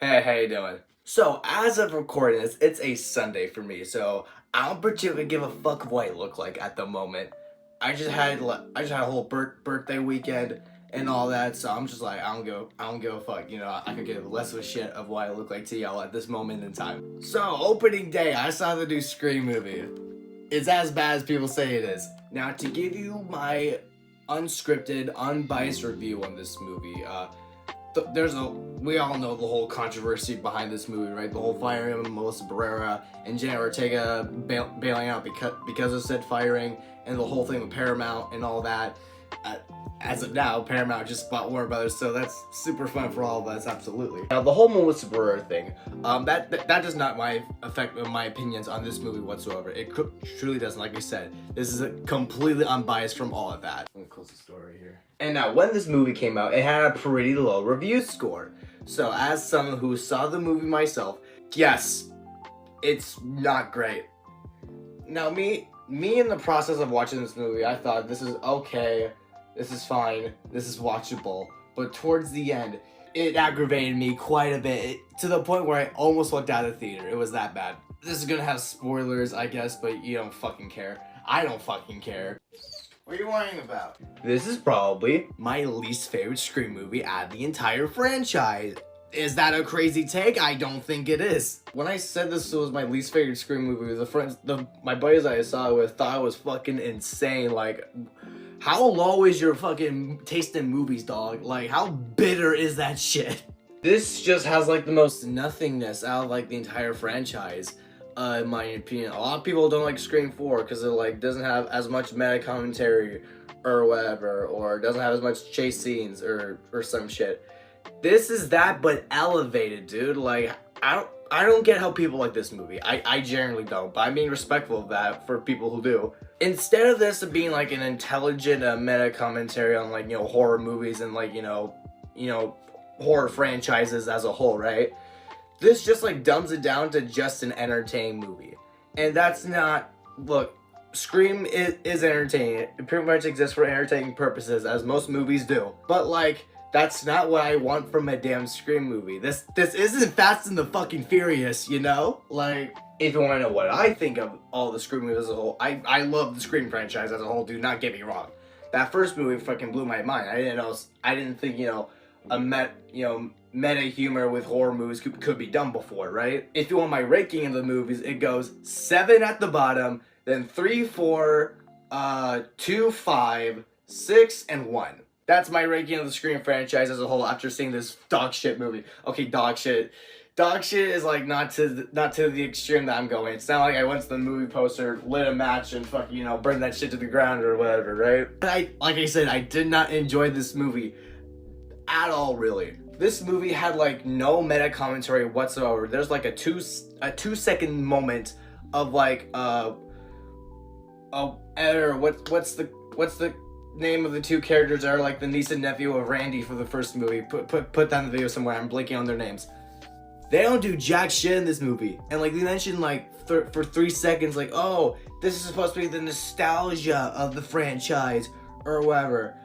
Hey, how you doing? So, as of recording this, it's a Sunday for me, so I don't particularly give a fuck what I look like at the moment. I just had a whole birthday weekend and all that, so I'm just like I don't give a fuck. I could give less of a shit of what I look like to y'all at this moment in time. So, opening day, I saw the new Scream movie. It's as bad as people say it is. Now, to give you my unscripted, unbiased review on this movie, we all know the whole controversy behind this movie, right? The whole firing of Melissa Barrera and Jenna Ortega bailing out because of said firing, and the whole thing with Paramount and all that. As of now, Paramount just bought Warner Brothers, so that's super fun for all of us, absolutely. Now, the whole Melissa Barrera thing, that does not affect my opinions on this movie whatsoever. It truly doesn't. Like I said, this is completely unbiased from all of that. I'm gonna close the story here. And now, when this movie came out, it had a pretty low review score. So, as someone who saw the movie myself, yes, it's not great. Now, me in the process of watching this movie, I thought this is okay. This is fine, this is watchable, but towards the end, it aggravated me quite a bit, to the point where I almost walked out of the theater. It was that bad. This is gonna have spoilers, I guess, but you don't fucking care. I don't fucking care. What are you worrying about? This is probably my least favorite Scream movie out of the entire franchise. Is that a crazy take? I don't think it is. When I said this was my least favorite Scream movie, my buddies I saw it with thought it was fucking insane. Like, how low is your fucking taste in movies, dog? Like, how bitter is that shit? This just has like the most nothingness out of like the entire franchise, in my opinion. A lot of people don't like Scream 4 because it like doesn't have as much meta commentary or whatever, or doesn't have as much chase scenes or some shit. This is that, but elevated, dude. Like, I don't get how people like this movie. I generally don't, but I'm being respectful of that for people who do. Instead of this being like an intelligent meta commentary on like, horror movies and like, horror franchises as a whole, right? This just like dumbs it down to just an entertaining movie. And that's not, look, Scream is entertaining. It pretty much exists for entertaining purposes, as most movies do. But like, that's not what I want from a damn Scream movie. This isn't Fast and the fucking Furious, you know? Like, if you want to know what I think of all the Scream movies as a whole, I love the Scream franchise as a whole, do not get me wrong. That first movie fucking blew my mind. I didn't think, meta humor with horror movies could be done before, right? If you want my ranking of the movies, it goes 7 at the bottom, then 3, 4, 2, 5, 6, and 1. That's my ranking of the Scream franchise as a whole after seeing this dog shit movie. Okay, dog shit. Dog shit is like not to the extreme that I'm going. It's not like I went to the movie poster, lit a match, and fucking, burned that shit to the ground or whatever, right? But like I said, I did not enjoy this movie at all, really. This movie had like no meta commentary whatsoever. There's like a 2-second moment of like what's the name of the two characters that are like the niece and nephew of Randy for the first movie. Put that in the video somewhere. I'm blanking on their names. They don't do jack shit in this movie. And like they mentioned like for 3 seconds, like, oh, this is supposed to be the nostalgia of the franchise or whatever.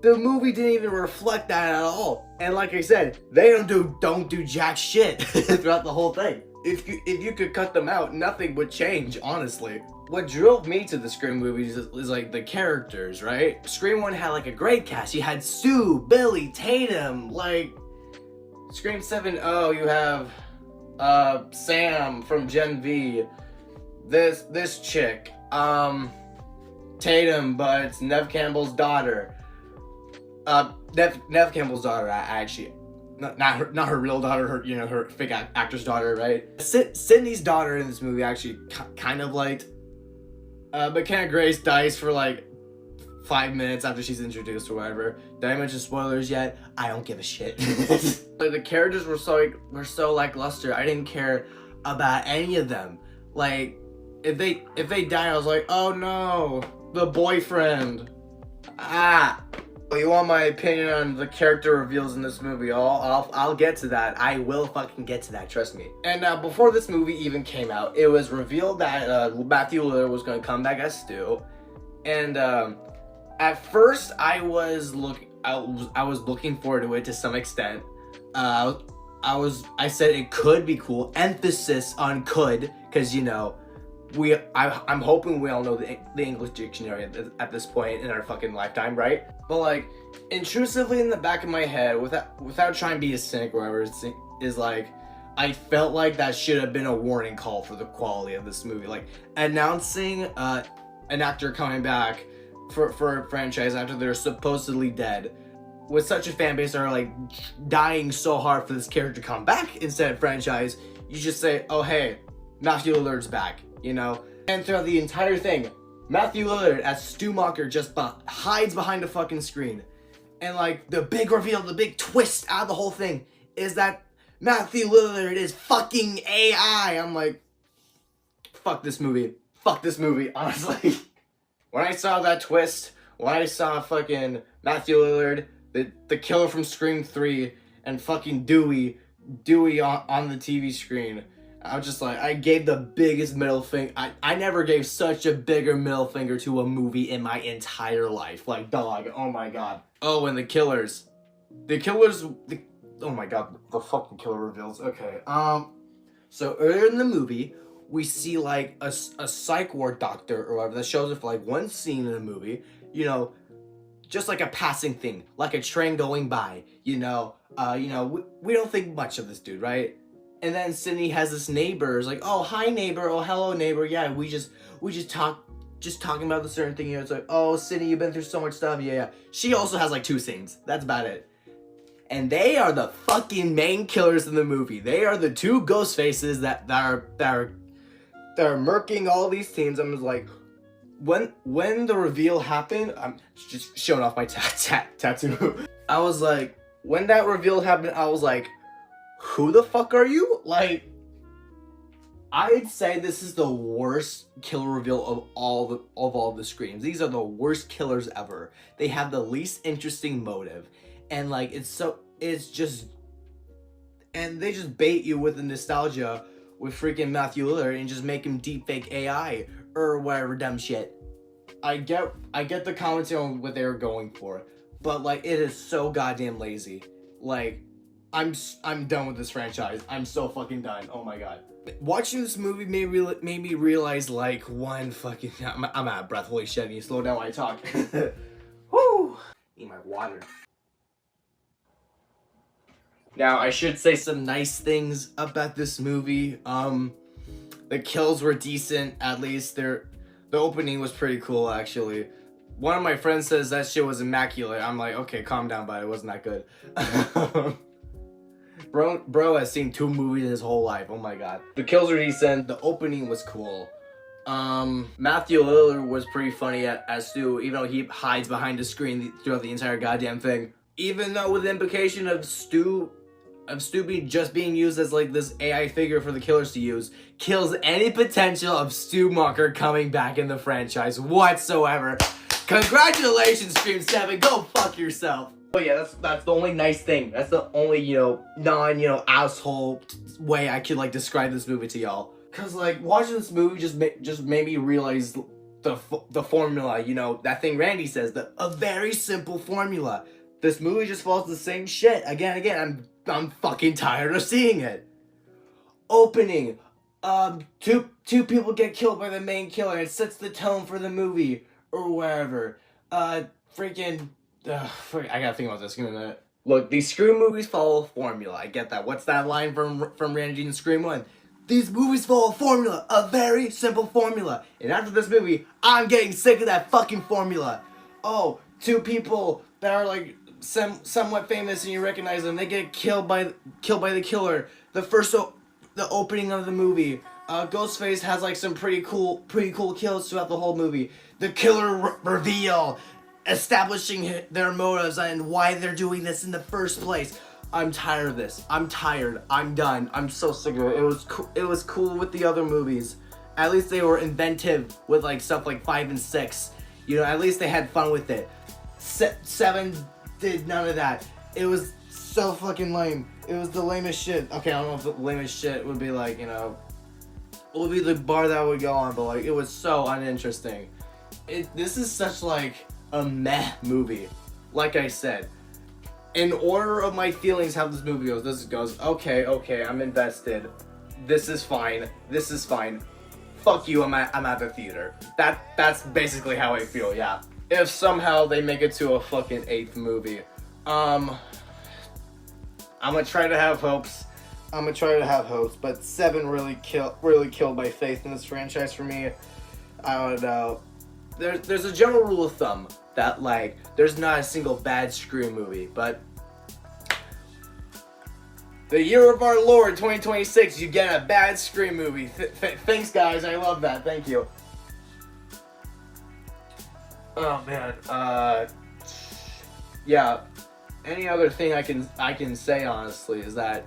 The movie didn't even reflect that at all. And like I said, they don't do jack shit throughout the whole thing. If you could cut them out, nothing would change, honestly. What drove me to the Scream movies is like the characters, right? Scream 1 had like a great cast. You had Stu, Billy, Tatum, like Scream 7, oh, you have Sam from Gen V. This chick. Tatum, but it's Neve Campbell's daughter. Neve Campbell's daughter, actually. Not her real daughter, her fake actor's daughter, right? Sydney's daughter in this movie actually kind of liked. McKenna Grace dies for like 5 minutes after she's introduced or whatever. Did I mention spoilers yet? I don't give a shit. The characters were so lackluster. I didn't care about any of them. Like, if they died, I was like, oh no, the boyfriend. You want my opinion on the character reveals in this movie? I'll get to that. I will fucking get to that, trust me. And before this movie even came out, it was revealed that Matthew Lillard was going to come back as Stu. And at first, I was looking forward to it to some extent. I said it could be cool. Emphasis on could, because you know, I'm hoping we all know the English dictionary at this point in our fucking lifetime, right? But like, intrusively in the back of my head, without trying to be a cynic or whatever, is like, I felt like that should have been a warning call for the quality of this movie. Like, announcing an actor coming back for a franchise after they're supposedly dead, with such a fan base that are like dying so hard for this character to come back instead of franchise, you just say, oh hey, Matthew Lillard's back, you know? And throughout the entire thing, Matthew Lillard as Stu Macher just hides behind a fucking screen. And like, the big reveal, the big twist out of the whole thing is that Matthew Lillard is fucking AI. I'm like, fuck this movie, honestly. When I saw that twist, when I saw fucking Matthew Lillard, the killer from Scream 3, and fucking Dewey on the TV screen, I was just like, I gave the biggest middle finger. I never gave such a bigger middle finger to a movie in my entire life. Like, dog, oh my god. Oh, and the killers, oh my god, the fucking killer reveals. Okay, so earlier in the movie, we see like a psych ward doctor or whatever that shows up for like one scene in the movie, you know, just like a passing thing, like a train going by, you know, we don't think much of this dude, right? And then Sydney has this neighbor, is like, oh, hi neighbor, oh, hello neighbor, yeah, we just talking about the certain thing, you know, it's like, oh, Sydney, you've been through so much stuff, yeah. She also has like 2 scenes, that's about it. And they are the fucking main killers in the movie. They are the 2 ghost faces that are murking all these teens. I'm just like, when the reveal happened, I'm just showing off my tattoo. I was like, when that reveal happened, I was like, who the fuck are you? Like, I'd say this is the worst killer reveal of all the Screams. These are the worst killers ever. They have the least interesting motive, and like, and they just bait you with the nostalgia with freaking Matthew Lillard and just make him deepfake AI or whatever dumb shit. I get the commentary on what they were going for, but like, it is so goddamn lazy. Like, I'm done with this franchise. I'm so fucking done. Oh my god. Watching this movie made me realize like one fucking I'm out of breath. Holy shit! I need to slow down while I talk. Woo! Need my water. Now, I should say some nice things about this movie. The kills were decent, at least. The opening was pretty cool, actually. One of my friends says that shit was immaculate. I'm like, okay, calm down, but it wasn't that good. Bro has seen 2 movies in his whole life. Oh my god. The kills were decent. The opening was cool. Matthew Lillard was pretty funny as Stu, even though he hides behind the screen throughout the entire goddamn thing. Even though with the implication of Stu just being used as like this AI figure for the killers to use, kills any potential of Stu Macher coming back in the franchise whatsoever. Congratulations, Scream 7, go fuck yourself. Oh yeah, that's the only nice thing. That's the only, you know, asshole way I could like describe this movie to y'all. Cause like, watching this movie just made me realize the formula, you know, that thing Randy says, a very simple formula. This movie just follows the same shit again. I'm fucking tired of seeing it. Opening, two people get killed by the main killer. It sets the tone for the movie or wherever. I gotta think about this. Give me a minute. Look, these Scream movies follow a formula. I get that. What's that line from Randy in Scream 1? These movies follow a formula, a very simple formula. And after this movie, I'm getting sick of that fucking formula. Oh, 2 people that are like somewhat famous and you recognize them, they get killed by the killer. The opening of the movie, Ghostface has like some pretty cool kills throughout the whole movie. The killer reveal, establishing their motives and why they're doing this in the first place. I'm tired of this. I'm tired. I'm done. I'm so sick of it. It was cool with the other movies. At least they were inventive with like stuff like 5 and 6. You know, at least they had fun with it. 7 did none of that. It was so fucking lame. It was the lamest shit. Okay, I don't know if the lamest shit would be like, you know, would be the bar that would go on, but like, it was so uninteresting. This is such like a meh movie. Like I said, in order of my feelings, how this movie goes, this goes, okay, I'm invested. This is fine. Fuck you, I'm at the theater. That's basically how I feel, yeah. If somehow they make it to a fucking 8th movie, I'm gonna try to have hopes. But 7 really killed my faith in this franchise for me. I don't know. There's a general rule of thumb that, like, there's not a single bad Scream movie, but the year of our Lord 2026, you get a bad Scream movie. Thanks, guys. I love that. Thank you. Oh man. Yeah. Any other thing I can say honestly is that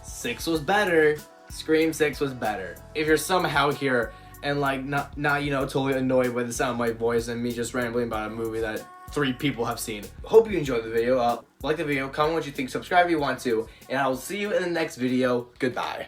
6 was better. Scream 6 was better. If you're somehow here and like not totally annoyed by the sound of my voice and me just rambling about a movie that 3 people have seen, hope you enjoyed the video. Like the video, comment what you think, subscribe if you want to, and I will see you in the next video. Goodbye.